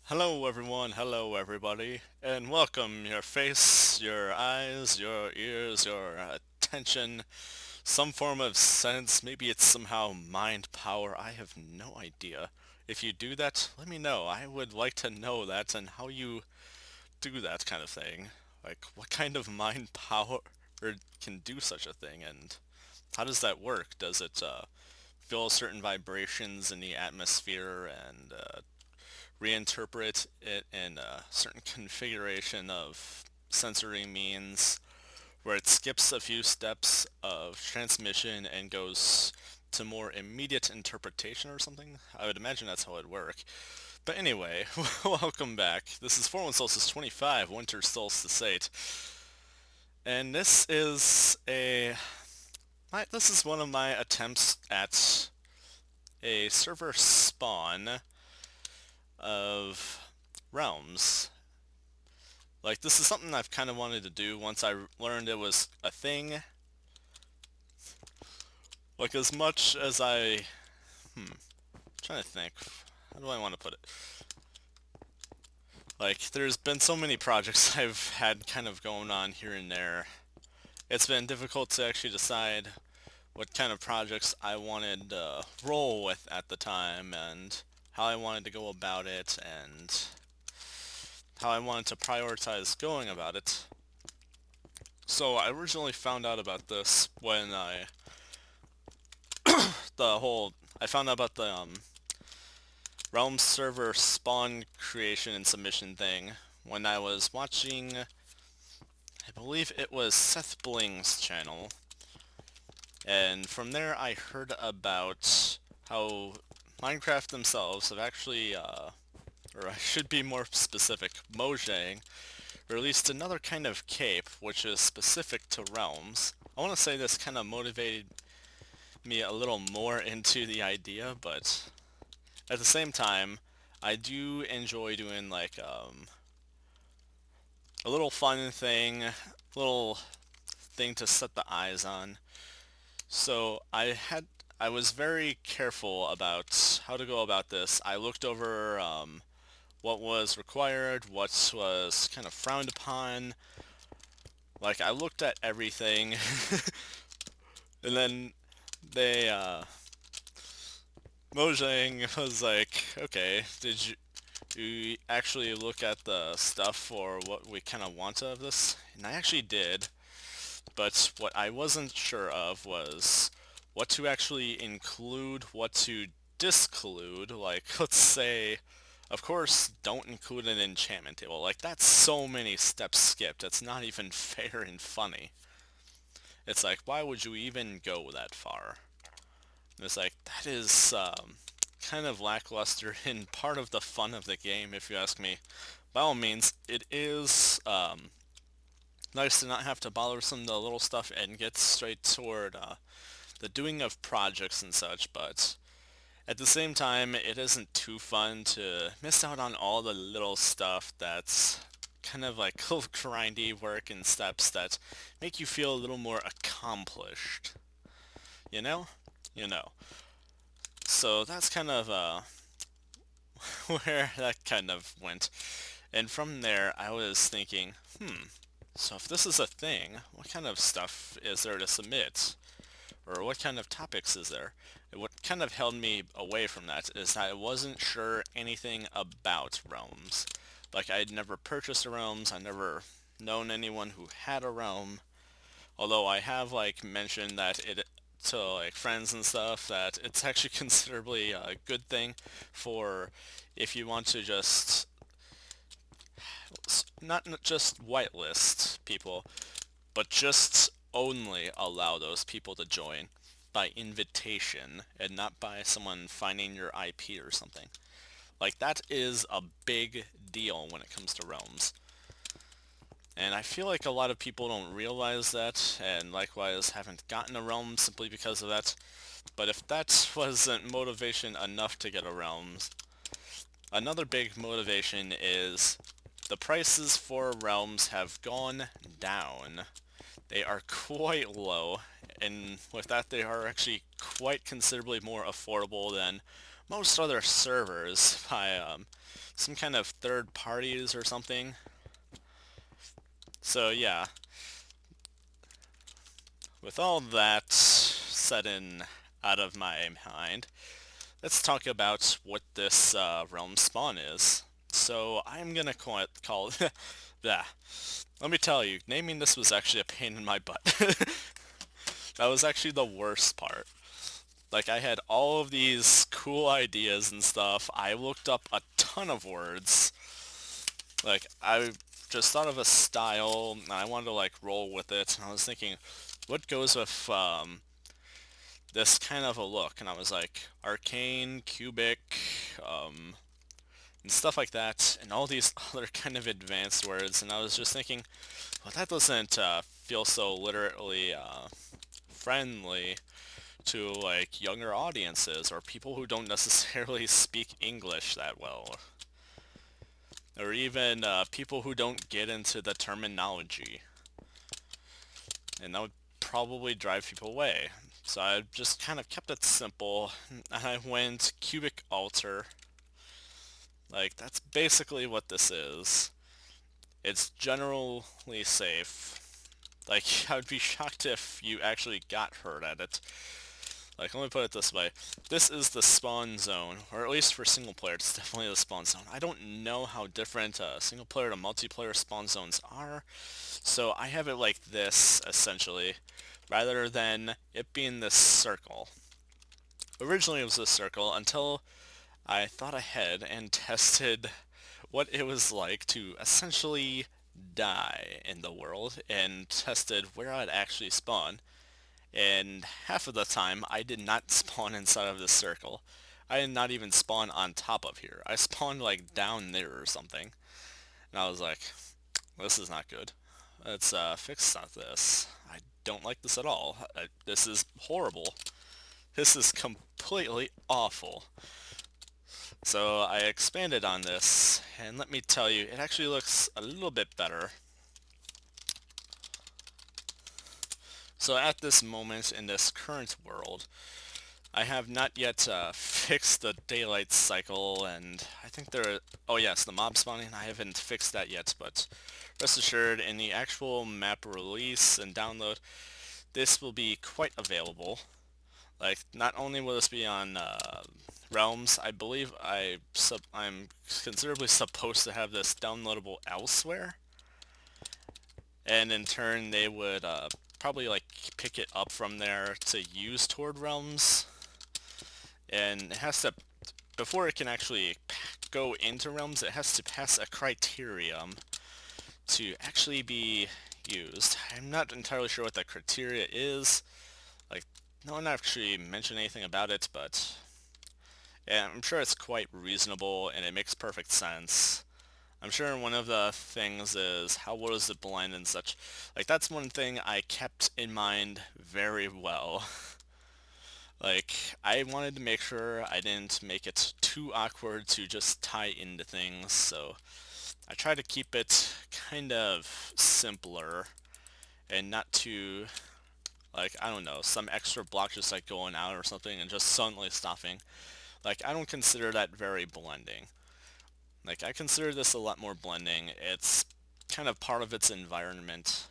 Hello everyone, hello everybody, and welcome your face, your eyes, your ears, your attention, some form of sense, maybe it's somehow mind power, I have no idea. If you do that, let me know. I would like to know that and how you do that kind of thing. Like, what kind of mind power can do such a thing, and how does that work? Does it feel certain vibrations in the atmosphere and reinterpret it in a certain configuration of sensory means where it skips a few steps of transmission and goes to more immediate interpretation or something? I would imagine that's how it would work. But anyway, welcome back. This is 41 Solstice 25, Winter Solstice 8. And this is one of my attempts at a server spawn of realms. Like, this is something I've kind of wanted to do once I learned it was a thing. Like, as much as trying to think. How do I want to put it? Like, there's been so many projects I've had kind of going on here and there. It's been difficult to actually decide what kind of projects I wanted to roll with at the time and how I wanted to go about it and how I wanted to prioritize going about it. So I originally found out about this when the whole I found out about the Realm server spawn creation and submission thing when I was watching, I believe it was Seth Bling's channel, and from there I heard about how Minecraft themselves have actually, or I should be more specific, Mojang released another kind of cape which is specific to realms. I want to say this kind of motivated me a little more into the idea, but at the same time, I do enjoy doing like a little fun thing, little thing to set the eyes on. So I was very careful about how to go about this. I looked over what was required, what was kind of frowned upon. Like, I looked at everything, and then they Mojang was like, okay, did you actually look at the stuff for what we kind of want out of this? And I actually did, but what I wasn't sure of was what to actually include, what to disclude. Like, let's say, of course, don't include an enchantment table. Like, that's so many steps skipped. It's not even fair and funny. It's like, why would you even go that far? And it's like, that is kind of lackluster in part of the fun of the game, if you ask me. By all means, it is nice to not have to bother some of the little stuff and get straight toward the doing of projects and such, but at the same time, it isn't too fun to miss out on all the little stuff that's kind of like little grindy work and steps that make you feel a little more accomplished. You know? You know. So that's kind of where that kind of went. And from there, I was thinking, so if this is a thing, what kind of stuff is there to submit? Or what kind of topics is there? And what kind of held me away from that is I wasn't sure anything about realms. Like, I'd never purchased a realms, I never known anyone who had a realm, although I have, like, mentioned that it to, like, friends and stuff, that it's actually considerably a good thing for if you want to just not just whitelist people, but just only allow those people to join by invitation and not by someone finding your IP or something. Like, that is a big deal when it comes to realms. And I feel like a lot of people don't realize that, and likewise haven't gotten a realm simply because of that. But if that wasn't motivation enough to get a realms, another big motivation is the prices for realms have gone down. They are quite low, and with that they are actually quite considerably more affordable than most other servers by some kind of third parties or something. So yeah, with all that said and out of my mind, let's talk about what this realm spawn is. So I'm gonna call it yeah. Let me tell you, naming this was actually a pain in my butt. That was actually the worst part. Like, I had all of these cool ideas and stuff. I looked up a ton of words. Like, I just thought of a style, and I wanted to, like, roll with it. And I was thinking, what goes with, this kind of a look? And I was like, arcane, cubic, um, and stuff like that, and all these other kind of advanced words. And I was just thinking, well, that doesn't, feel so literally, friendly to like younger audiences or people who don't necessarily speak English that well, or even people who don't get into the terminology, and that would probably drive people away. So I just kind of kept it simple, and I went cubic altar. Like, that's basically what this is. It's generally safe. Like, I would be shocked if you actually got hurt at it. Like, let me put it this way. This is the spawn zone, or at least for single player, it's definitely the spawn zone. I don't know how different single player to multiplayer spawn zones are, so I have it like this, essentially, rather than it being this circle. Originally it was this circle until I thought ahead and tested what it was like to essentially die in the world, and tested where I'd actually spawn. And half of the time, I did not spawn inside of this circle. I did not even spawn on top of here. I spawned like down there or something. And I was like, this is not good. Let's fix this. I don't like this at all. This is horrible. This is completely awful. So I expanded on this, and let me tell you, it actually looks a little bit better. So at this moment in this current world, I have not yet fixed the daylight cycle, and I think there. Oh yes, the mob spawning. I haven't fixed that yet, but rest assured, in the actual map release and download, this will be quite available. Like, not only will this be on Realms, I believe I'm considerably supposed to have this downloadable elsewhere, and in turn they would probably like pick it up from there to use toward Realms, and it has to, before it can actually go into Realms, it has to pass a criterion to actually be used. I'm not entirely sure what that criteria is. Like, no one actually mentioned anything about it, but yeah, I'm sure it's quite reasonable and it makes perfect sense. I'm sure one of the things is how well does it blend and such. Like, that's one thing I kept in mind very well. Like, I wanted to make sure I didn't make it too awkward to just tie into things, so I try to keep it kind of simpler and not too, like, I don't know, some extra block just like going out or something and just suddenly stopping. Like, I don't consider that very blending. Like, I consider this a lot more blending. It's kind of part of its environment.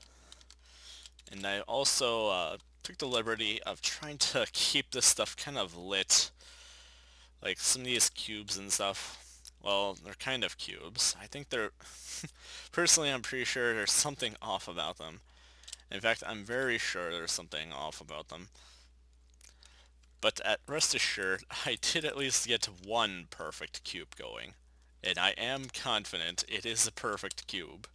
And I also took the liberty of trying to keep this stuff kind of lit. Like, some of these cubes and stuff, well, they're kind of cubes. I think they're... Personally, I'm pretty sure there's something off about them. In fact, I'm very sure there's something off about them. But rest assured, I did at least get one perfect cube going. And I am confident it is a perfect cube.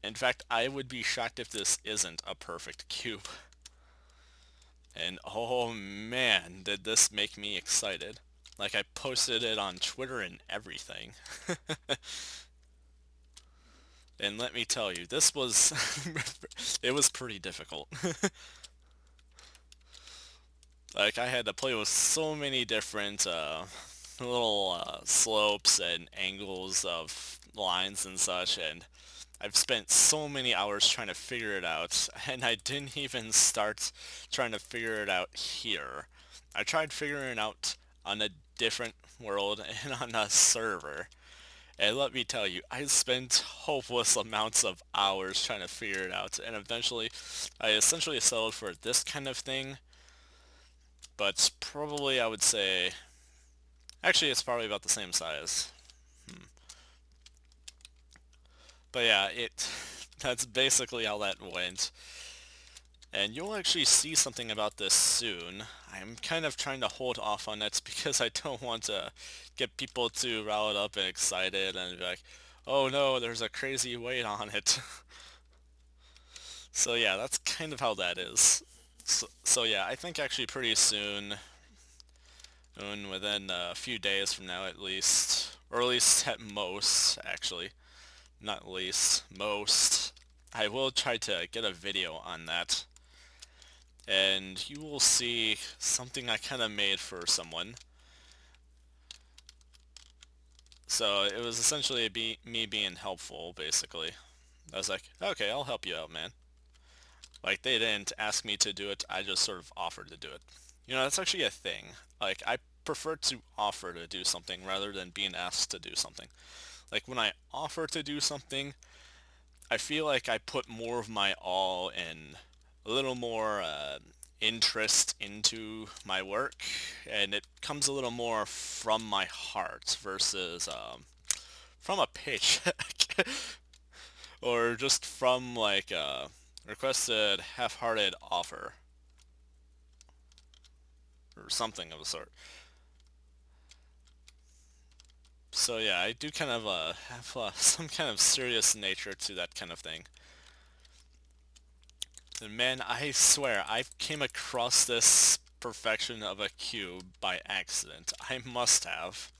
In fact, I would be shocked if this isn't a perfect cube. And oh man, did this make me excited. Like, I posted it on Twitter and everything. And let me tell you, this was... it was pretty difficult. Like, I had to play with so many different little slopes and angles of lines and such, and I've spent so many hours trying to figure it out, and I didn't even start trying to figure it out here. I tried figuring it out on a different world and on a server. And let me tell you, I spent hopeless amounts of hours trying to figure it out, and eventually I essentially settled for this kind of thing, but probably I would say, actually it's probably about the same size. But yeah, that's basically how that went. And you'll actually see something about this soon. I'm kind of trying to hold off on it because I don't want to get people too riled up and excited and be like, oh no, there's a crazy weight on it. So yeah, that's kind of how that is. So yeah, I think actually pretty soon, within a few days from now at least, or at least at most, actually, not least, most, I will try to get a video on that. And you will see something I kind of made for someone. So it was essentially me being helpful, basically. I was like, okay, I'll help you out, man. Like, they didn't ask me to do it, I just sort of offered to do it. You know, that's actually a thing. Like, I prefer to offer to do something rather than being asked to do something. Like, when I offer to do something, I feel like I put more of my all and a little more interest into my work, and it comes a little more from my heart versus from a paycheck or just from like a requested half-hearted offer or something of the sort. So yeah, I do kind of have some kind of serious nature to that kind of thing. And man, I swear, I came across this perfection of a cube by accident. I must have.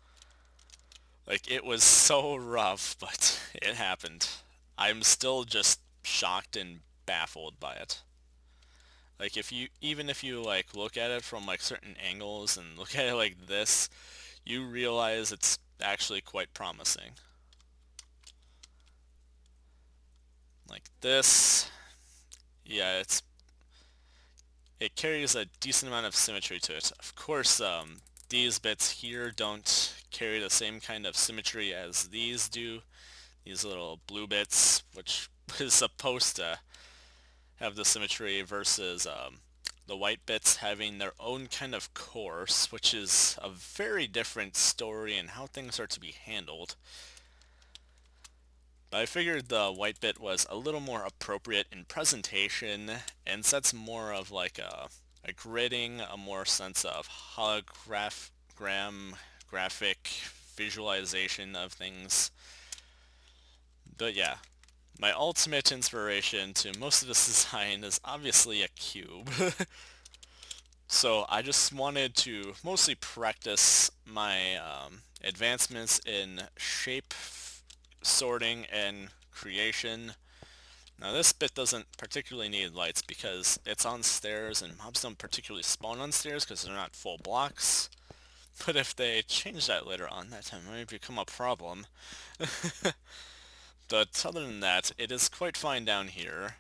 Like, it was so rough, but it happened. I'm still just shocked and baffled by it. Like, even if you, like, look at it from, like, certain angles and look at it like this, you realize it's actually quite promising. Like this, yeah, it carries a decent amount of symmetry to it. Of course, these bits here don't carry the same kind of symmetry as these do. These little blue bits, which is supposed to have the symmetry versus the white bits having their own kind of course, which is a very different story in how things are to be handled. But I figured the white bit was a little more appropriate in presentation and sets more of like a gridding, a more sense of hologram graphic visualization of things. But yeah, my ultimate inspiration to most of this design is obviously a cube. So I just wanted to mostly practice my advancements in shape sorting and creation. Now this bit doesn't particularly need lights because it's on stairs and mobs don't particularly spawn on stairs because they're not full blocks. But if they change that later on, that might become a problem. But other than that, it is quite fine down here.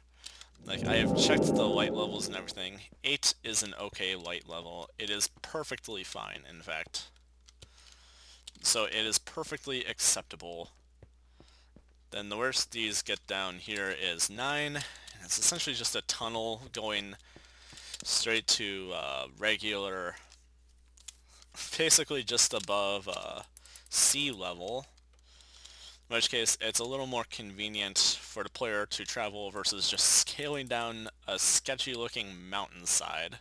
Like, I have checked the light levels and everything. 8 is an okay light level. It is perfectly fine, in fact. So it is perfectly acceptable. Then the worst these get down here is 9. And it's essentially just a tunnel going straight to regular, basically just above sea level. In which case, it's a little more convenient for the player to travel versus just scaling down a sketchy-looking mountainside.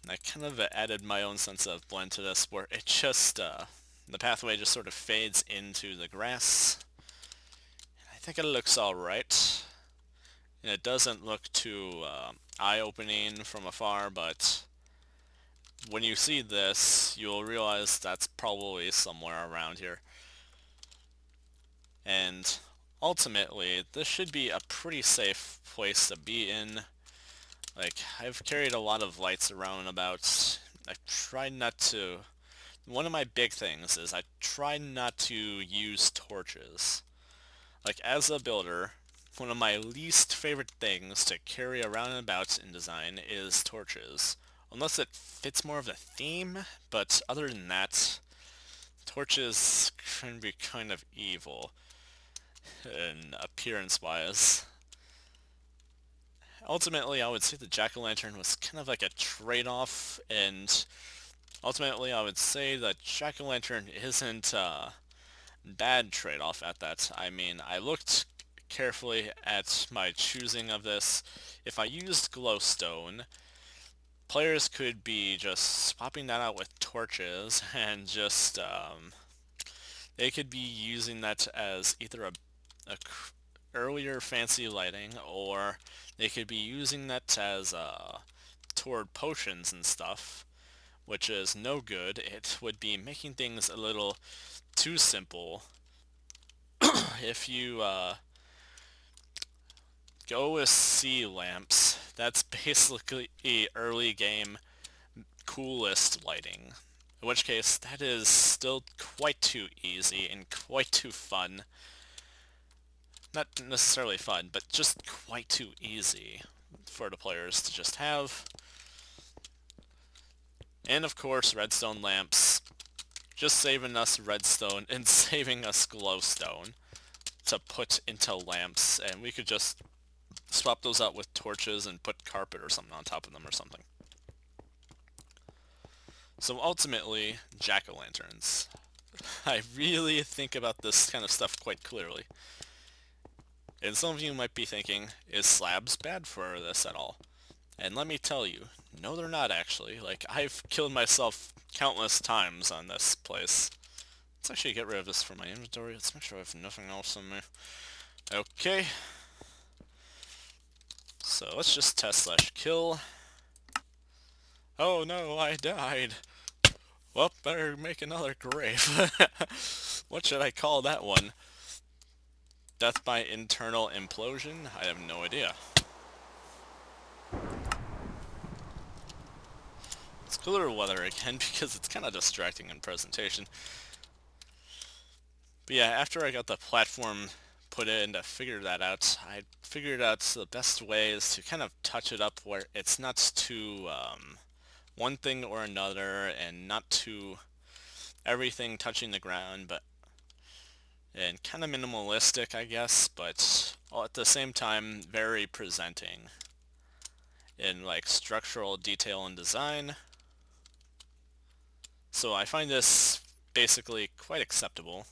And I kind of added my own sense of blend to this, where it just, the pathway just sort of fades into the grass. I think it looks alright. And it doesn't look too eye-opening from afar, but when you see this, you'll realize that's probably somewhere around here. And ultimately, this should be a pretty safe place to be in. Like, I've carried a lot of lights around about. I try not to... One of my big things is I try not to use torches. Like, as a builder, one of my least favorite things to carry around and about in design is torches. unless it fits more of the theme, but other than that, torches can be kind of evil in appearance-wise. Ultimately, I would say the jack-o'-lantern was kind of like a trade-off, and ultimately I would say that jack-o'-lantern isn't a bad trade-off at that. I mean, I looked carefully at my choosing of this. If I used glowstone, players could be just swapping that out with torches and just they could be using that as either a earlier fancy lighting, or they could be using that as toward potions and stuff, which is no good. It would be making things a little too simple. If you go with sea lamps, that's basically early game coolest lighting. In which case, that is still quite too easy and quite too fun. Not necessarily fun, but just quite too easy for the players to just have. And of course, redstone lamps, just saving us redstone and saving us glowstone to put into lamps, and we could just swap those out with torches and put carpet or something on top of them or something. So ultimately, jack-o'-lanterns. I really think about this kind of stuff quite clearly. And some of you might be thinking, is slabs bad for this at all? And let me tell you, no they're not actually. Like, I've killed myself countless times on this place. Let's actually get rid of this from my inventory. Let's make sure I have nothing else on me. Okay. So let's just test/kill. Oh no, I died. Well, better make another grave. What should I call that one? Death by internal implosion? I have no idea. It's cooler weather again because it's kind of distracting in presentation. But yeah, after I got the platform put in to figure that out, I figured out the best way is to kind of touch it up where it's not too one thing or another, and not too everything touching the ground, but and kind of minimalistic, I guess, but all at the same time very presenting in like structural detail and design. So I find this basically quite acceptable.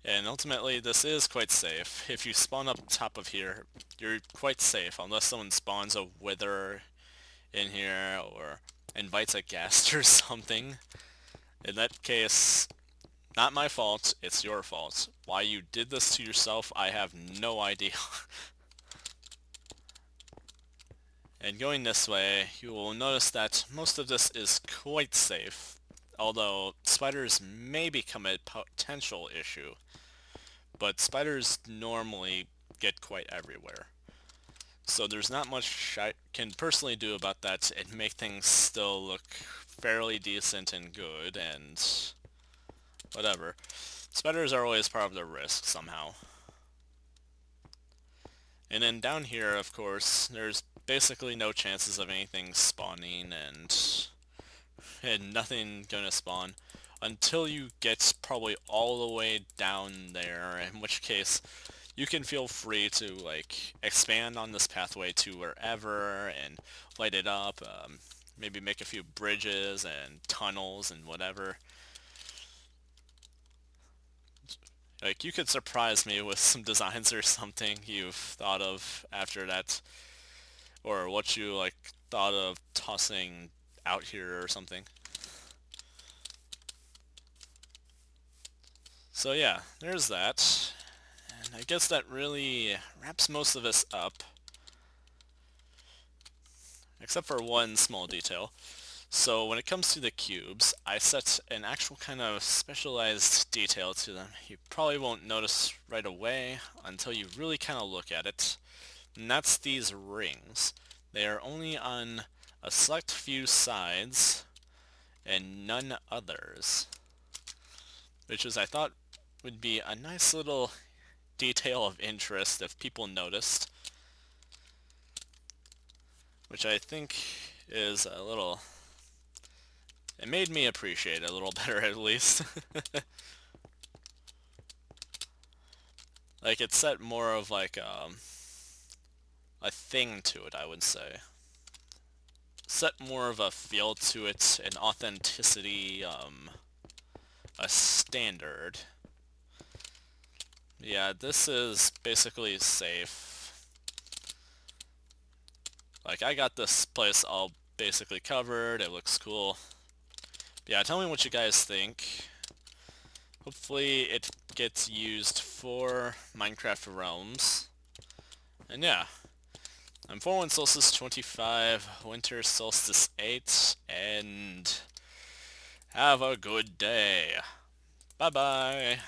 And ultimately, this is quite safe. If you spawn up top of here, you're quite safe, unless someone spawns a wither in here, or invites a ghast or something. In that case, not my fault, it's your fault. Why you did this to yourself, I have no idea. And going this way, you will notice that most of this is quite safe, although spiders may become a potential issue. But spiders normally get quite everywhere. So there's not much I can personally do about that and make things still look fairly decent and good and whatever. Spiders are always part of the risk somehow. And then down here, of course, there's basically no chances of anything spawning and nothing gonna spawn until you get probably all the way down there, in which case you can feel free to like expand on this pathway to wherever and light it up, maybe make a few bridges and tunnels and whatever. Like, you could surprise me with some designs or something you've thought of after that, or what you like thought of tossing out here or something. So yeah, there's that. And I guess that really wraps most of this up, except for one small detail. So when it comes to the cubes, I set an actual kind of specialized detail to them. You probably won't notice right away until you really kind of look at it. And that's these rings. They are only on a select few sides and none others, which is I thought would be a nice little detail of interest if people noticed. which I think is a little... It made me appreciate it a little better, at least. Like, it set more of, like, a thing to it, I would say. Set more of a feel to it, an authenticity, a standard. Yeah, this is basically safe. Like, I got this place all basically covered, it looks cool. Yeah, tell me what you guys think. Hopefully it gets used for Minecraft Realms. And yeah, I'm Forward Solstice 25, Winter Solstice 8, and have a good day. Bye-bye.